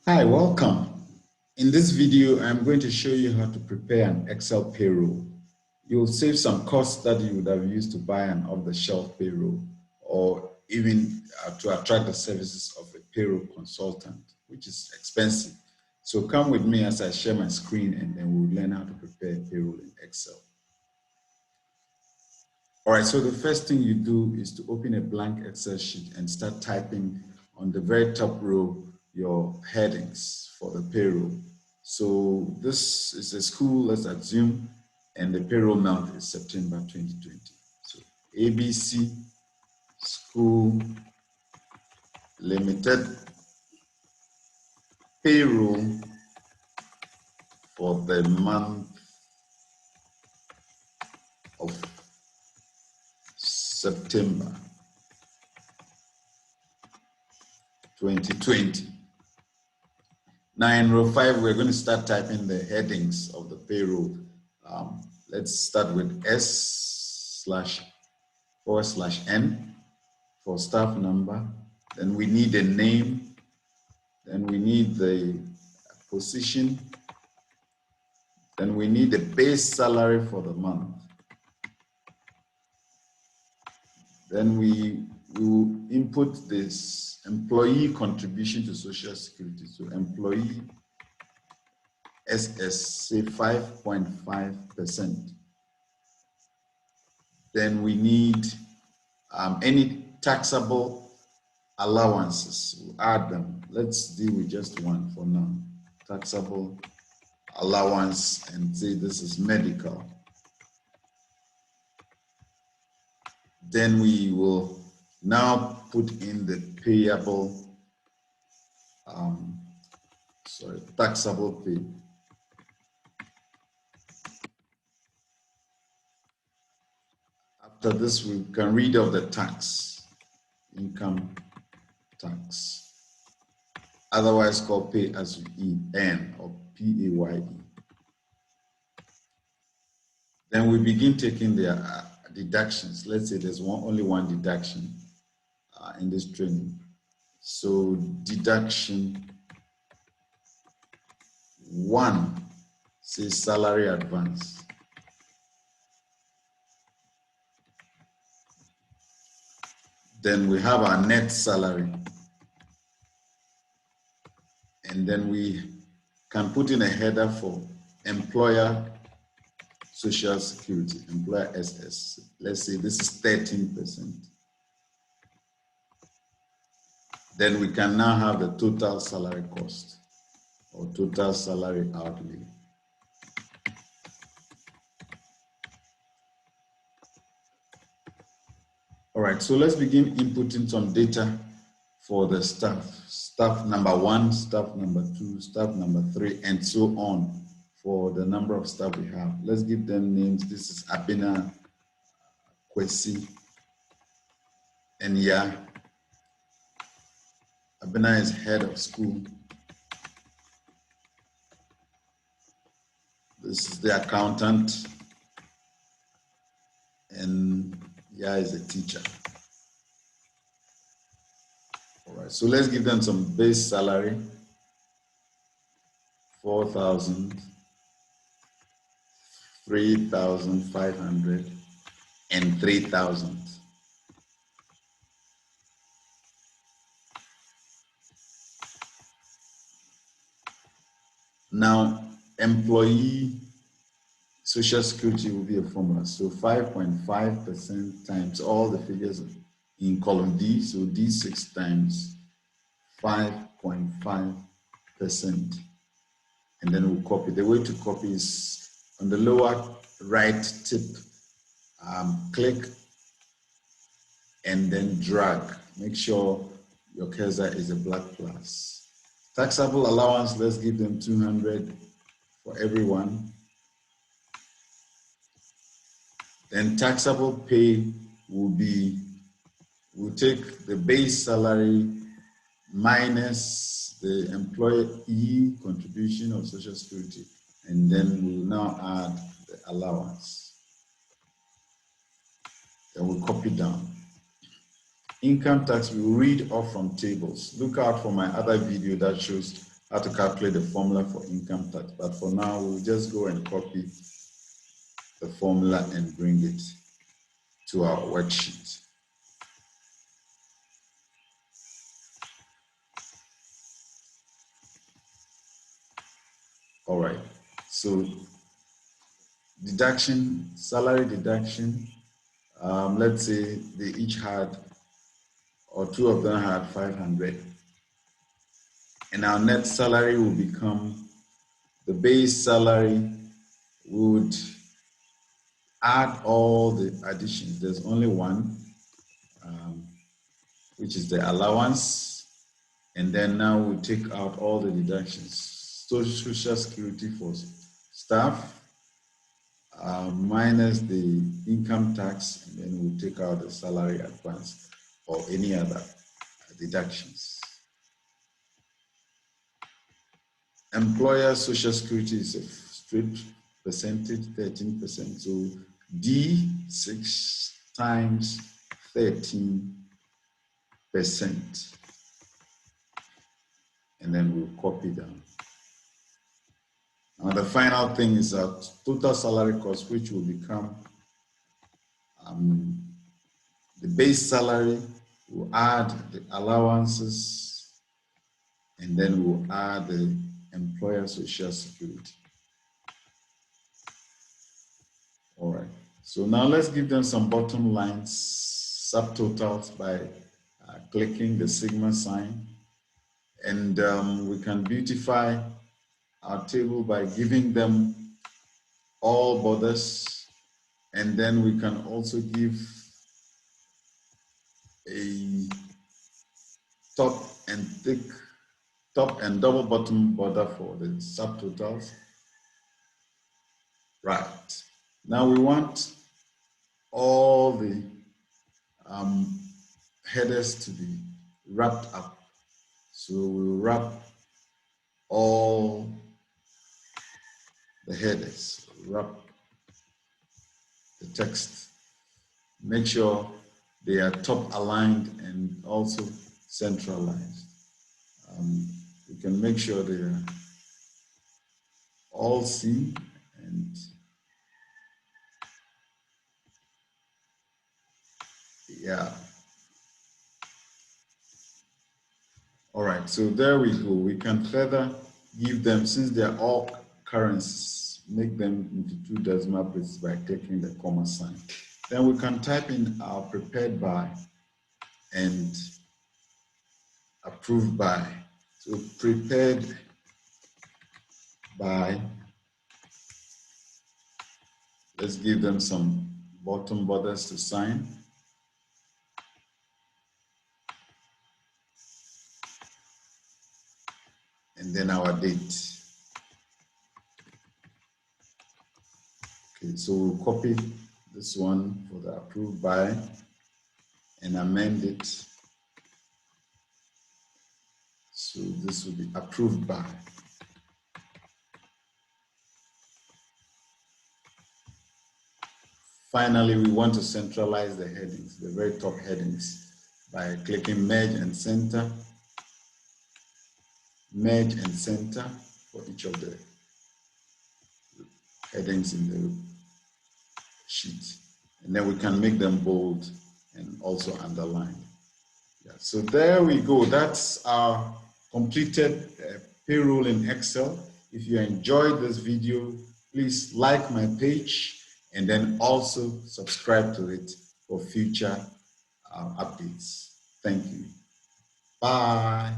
Hi, welcome. In this video, I'm going to show you how to prepare an Excel payroll. You'll save some costs that you would have used to buy an off-the-shelf payroll or even to attract the services of a payroll consultant, which is expensive. So come with me as I share my screen and then we'll learn how to prepare payroll in Excel. All right, so the first thing you do is to open a blank Excel sheet and start typing on the very top row your headings for the payroll. So this is a school, let's assume, and the payroll month is September 2020. So ABC School Limited payroll for the month of September 2020. Now in row 5, we're going to start typing the headings of the payroll. Let's start with S//N for staff number. Then we need a name. Then we need the position. Then we need the base salary for the month. Then we will input this employee contribution to Social Security. So employee SS, say 5.5%. Then we need any taxable allowances. We'll add them. Let's deal with just one for now. Taxable allowance, and say this is medical. Then we will now put in the payable, taxable pay. After this, we can read of the tax, income tax, otherwise called pay as you earn or PAYE. Then we begin taking the deductions. Let's say there's only one deduction in this training. So deduction 1, say salary advance. Then we have our net salary. And then we can put in a header for employer Social Security, employer SS. Let's say this is 13%. Then we can now have the total salary cost or total salary outlay. All right, so let's begin inputting some data for the staff. Staff number 1, staff number 2, staff number 3, and so on for the number of staff we have. Let's give them names. This is Abina, Kwesi, and yeah. Abina is head of school. This is the accountant, and yeah is a teacher. All right, so let's give them some base salary, 4,000, 3,500, and 3,000. Now, employee Social Security will be a formula. So 5.5% times all the figures in column D. So D6 times 5.5%. And then we'll copy. The way to copy is on the lower right tip, click and then drag. Make sure your cursor is a black plus. Taxable allowance, let's give them 200 for everyone. Then taxable pay will be, we'll take the base salary minus the employee contribution of Social Security, and then we'll now add the allowance. Then we'll copy down. Income tax, we'll read off from tables. Look out for my other video that shows how to calculate the formula for income tax. But for now, we'll just go and copy the formula and bring it to our worksheet. All right, so deduction, salary deduction, let's say they each had, or two of them had 500. And our net salary will become the base salary. Would add all the additions. There's only one, which is the allowance. And then now we'll take out all the deductions. So Social Security for staff, minus the income tax, and then we'll take out the salary advance or any other deductions. Employer Social Security is a straight percentage, 13%. So D6 times 13%. And then we'll copy down. Now the final thing is that total salary cost, which will become the base salary. We'll add the allowances, and then we'll add the employer Social Security. All right, so now let's give them some bottom lines, subtotals by clicking the sigma sign. And we can beautify our table by giving them all borders. And then we can also give a top and double bottom border for the subtotals. Right. Now we want all the headers to be wrapped up. So we'll wrap all the headers, wrap the text. Make sure they are top aligned and also centralized. We can make sure they are all seen, and yeah. All right, so there we go. We can further give them, since they're all currencies, make them into 2 decimal places by clicking the comma sign. Then we can type in our prepared by and approved by. So prepared by, let's give them some bottom borders to sign. And then our date. Okay, so we'll copy this one for the approved by and amend it. So this will be approved by. Finally, we want to centralize the headings, the very top headings, by clicking merge and center for each of the headings in the sheet. And then we can make them bold and also underline. Yeah, so there we go. That's our completed payroll in Excel. If you enjoyed this video, please like my page and then also subscribe to it for future updates. Thank you. Bye.